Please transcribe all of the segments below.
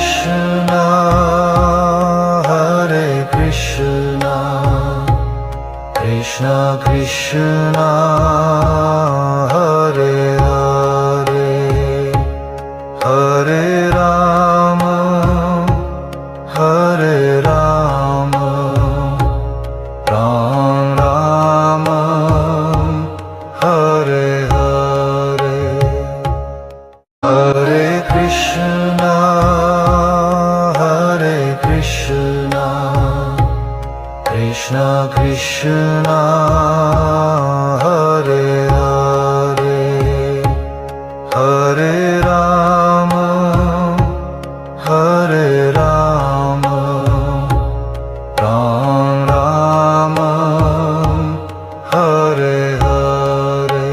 Krishna, Hare Krishna, Krishna Krishna, Hare Hare, Hare Rama, Hare Rama, Ram Rama, Hare Hare, Hare Krishna, Hare Krishna, Krishna Krishna, Hare Hare, Hare Rama, Hare Rama, Ram Rama, Hare Hare,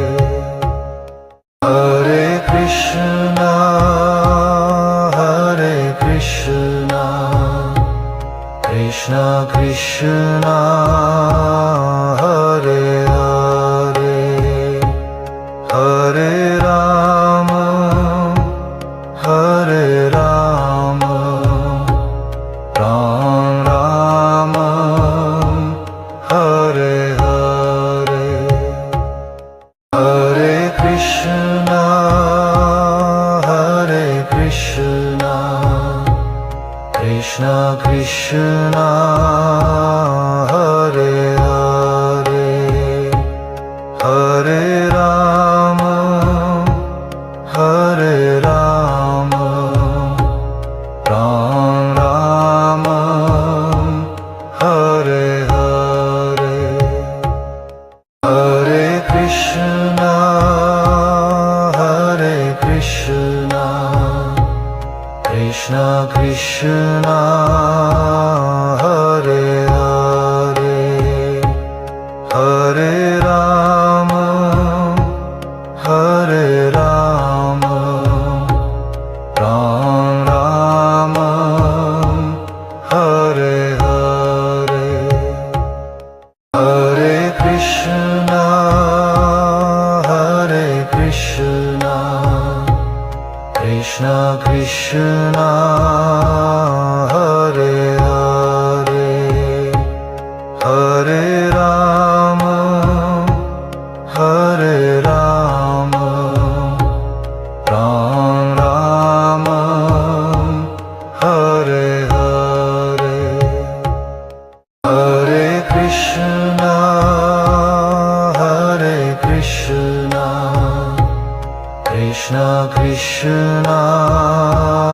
Hare Krishna, Hare Krishna, Krishna Krishna, Hare Hare, Hare Rama, Hare Rama, Ram Rama, Hare Hare, Hare Krishna, Hare Krishna, Krishna Krishna, Hare Hare, Hare Rama, Hare Rama, Ram Rama, Hare Hare, Hare Krishna, Hare Krishna, Krishna Krishna, Hare Hare, Hare Rama, Hare Rama, Ram Rama, Hare Hare, Hare Krishna, Hare Krishna, Krishna Krishna, Hare